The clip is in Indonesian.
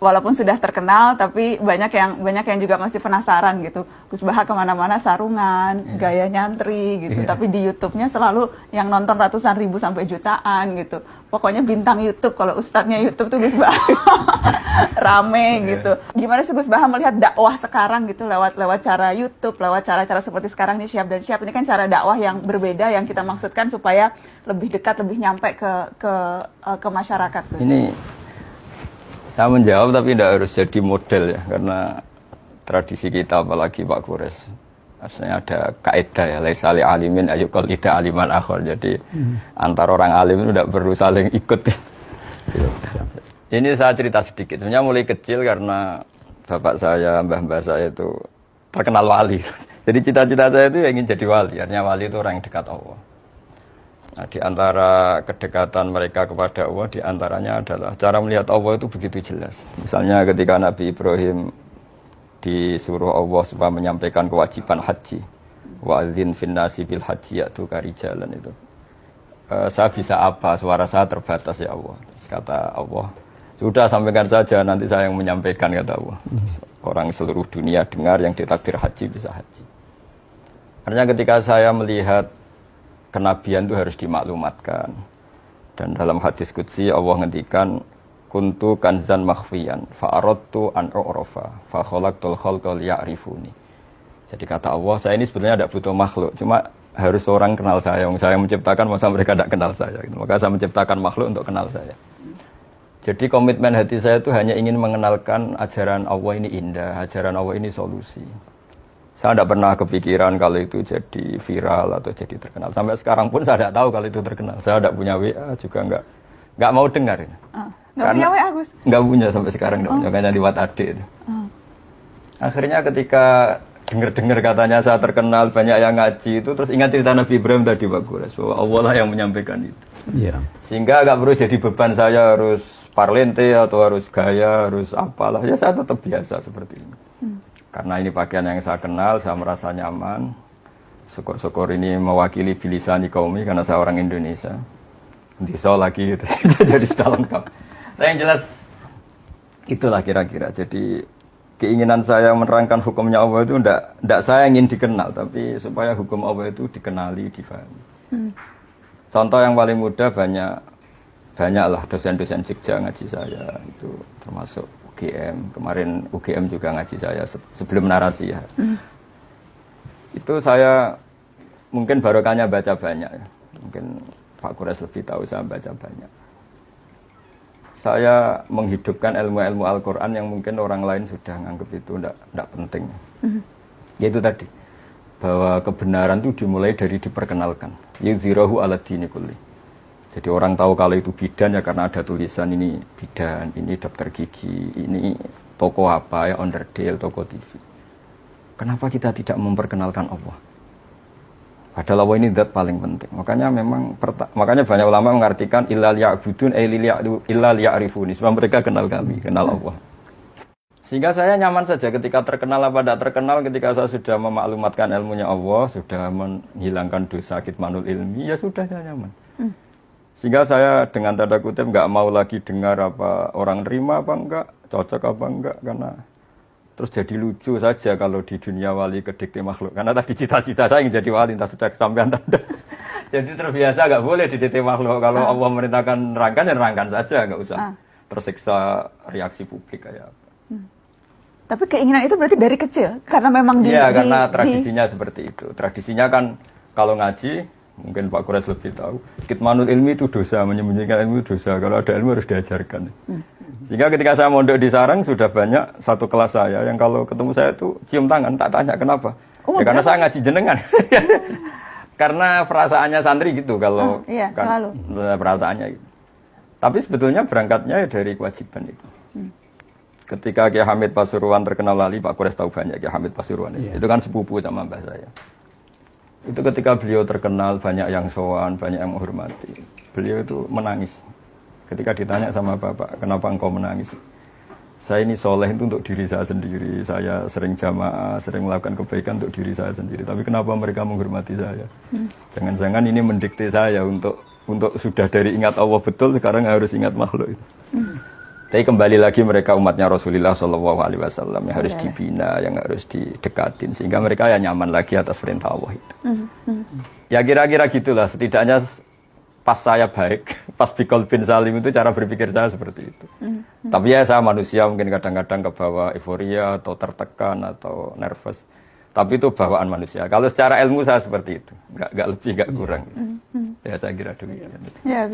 Walaupun sudah terkenal, tapi banyak yang juga masih penasaran gitu. Gus Baha kemana-mana sarungan, gaya nyantri gitu. Tapi di YouTube-nya selalu yang nonton ratusan ribu sampai jutaan gitu. Pokoknya bintang YouTube. Kalau ustadznya YouTube tuh Gus Baha rame gitu. Gimana sih Gus Baha melihat dakwah sekarang gitu lewat cara YouTube, lewat cara-cara seperti sekarang ini Syihab dan Syihab ini kan cara dakwah yang berbeda yang kita maksudkan supaya lebih dekat, lebih nyampe ke masyarakat. Gus. Ini saya menjawab tapi tidak harus jadi model ya, karena tradisi kita apalagi Pak Kures aslinya ada kaidah ya, laisa li alimin ayyuqal ida aliman akhir. Jadi antar orang alim itu tidak perlu saling ikut. Ini saya cerita sedikit. Sebenarnya mulai kecil karena bapak saya, mbah-mbah saya itu terkenal wali. Jadi cita-cita saya itu ingin jadi wali. Artinya wali itu orang yang dekat Allah. Nah, di antara kedekatan mereka kepada Allah, di antaranya adalah cara melihat Allah itu begitu jelas. Misalnya ketika Nabi Ibrahim disuruh Allah supaya menyampaikan kewajiban haji, wa'adzin finnasi bil haji ya'tuka rijalan itu. Saya bisa apa? Suara saya terbatas ya Allah. Terus kata Allah, sudah sampaikan saja, nanti saya yang menyampaikan, kata Allah. Orang seluruh dunia dengar yang ditakdir haji bisa haji. Karena ketika saya melihat kenabian itu harus dimaklumatkan. Dan dalam hadis qudsi Allah ngendikan kuntu kanzan makhfiyan fa'aradtu an u'rafa fa khalaqtul khalqa liya'rifuni. Jadi kata Allah, saya ini sebenarnya tidak butuh makhluk, cuma harus orang kenal saya. Yang saya menciptakan, masa mereka tidak kenal saya. Maka saya menciptakan makhluk untuk kenal saya. Jadi komitmen hati saya itu hanya ingin mengenalkan ajaran Allah ini indah, ajaran Allah ini solusi. Saya tidak pernah kepikiran kalau itu jadi viral atau jadi terkenal. Sampai sekarang pun saya tidak tahu kalau itu terkenal. Saya tidak punya WA juga nggak mau dengar. Nggak punya WA, Gus? Nggak punya sampai sekarang, nggak punya. Hanya lewat adik. Akhirnya ketika dengar katanya saya terkenal, banyak yang ngaji itu, terus ingat cerita Nabi Ibrahim tadi Pak Gures, bahwa Allah lah yang menyampaikan itu. Yeah. Sehingga nggak perlu jadi beban saya harus parlente atau harus gaya, harus apalah. Ya saya tetap biasa seperti ini. Karena ini pakaian yang saya kenal, saya merasa nyaman. Syukur-syukur ini mewakili bilisani kaumi karena saya orang Indonesia. Bisa lagi gitu. Jadi sudah lengkap. Nah, yang jelas itulah kira-kira. Jadi keinginan saya menerangkan hukumnya Allah itu tidak saya ingin dikenal, tapi supaya hukum Allah itu dikenali, difahami. Contoh yang paling mudah banyaklah dosen-dosen Jogja ngaji saya itu termasuk UGM. Kemarin UGM juga ngaji saya sebelum narasi ya. Itu saya mungkin barokahnya baca banyak ya. Mungkin Pak Kures lebih tahu, saya baca banyak. Saya menghidupkan ilmu-ilmu Al-Quran yang mungkin orang lain sudah nganggap itu tidak penting. Yaitu tadi, bahwa kebenaran itu dimulai dari diperkenalkan. Yuzhirahu ala dini kulli. Jadi orang tahu kalau itu bidan ya karena ada tulisan ini bidan, ini dokter gigi, ini toko apa ya, onderdil, toko TV. Kenapa kita tidak memperkenalkan Allah? Padahal Allah ini zat paling penting. Makanya banyak ulama mengartikan illa liya'budun illa liya'rifuni. Sebab mereka kenal kami, kenal Allah. Sehingga saya nyaman saja ketika terkenal apa tidak terkenal, ketika saya sudah memaklumatkan ilmunya Allah, sudah menghilangkan dosa kitmanul ilmi, ya sudah saya nyaman. Sehingga saya dengan tanda kutip nggak mau lagi dengar apa orang terima apa enggak, cocok apa enggak, karena terus jadi lucu saja kalau di dunia wali kedikte makhluk. Karena tadi cita-cita saya ingin jadi wali, entah sudah kesampaian tanda. Jadi terbiasa nggak boleh didikte makhluk. Kalau Allah merintahkan nerangkan, ya nerangkan saja, nggak usah tersiksa reaksi publik kayak apa. Tapi keinginan itu berarti dari kecil, karena memang karena tradisinya seperti itu. Tradisinya kan kalau ngaji, mungkin Pak Kures lebih tahu, kitmanul ilmi itu dosa, menyembunyikan ilmu itu dosa. Kalau ada ilmu harus diajarkan. Sehingga ketika saya mondok di Sarang, sudah banyak satu kelas saya yang kalau ketemu saya itu cium tangan, tak tanya kenapa. Ya karena saya ngaji jenengan. Karena perasaannya santri gitu kalau selalu. Perasaannya gitu. Tapi sebetulnya berangkatnya dari kewajiban itu. Ketika Kiai Hamid Pasuruan terkenal wali, Pak Kures tahu banyak Kiai Hamid Pasuruan. Itu kan sepupu sama mbah saya. Itu ketika beliau terkenal, banyak yang sowan, banyak yang menghormati. Beliau itu menangis. Ketika ditanya sama bapak, kenapa engkau menangis? Saya ini soleh itu untuk diri saya sendiri. Saya sering jamaah, sering melakukan kebaikan untuk diri saya sendiri. Tapi kenapa mereka menghormati saya? Jangan-jangan ini mendikte saya untuk sudah dari ingat Allah betul, sekarang harus ingat makhluk itu. Tapi kembali lagi mereka umatnya Rasulullah Shallallahu Alaihi Wasallam yang harus dibina, yang harus didekatin sehingga mereka ya nyaman lagi atas perintah Allah itu. Ya kira-kira gitulah. Setidaknya pas saya baik, pas Bikol bin Salim itu cara berpikir saya seperti itu. Tapi ya saya manusia mungkin kadang-kadang kebawa euforia atau tertekan atau nervous. Tapi itu bawaan manusia. Kalau secara ilmu saya seperti itu, nggak lebih nggak kurang. Ya saya kira demikian. Ya,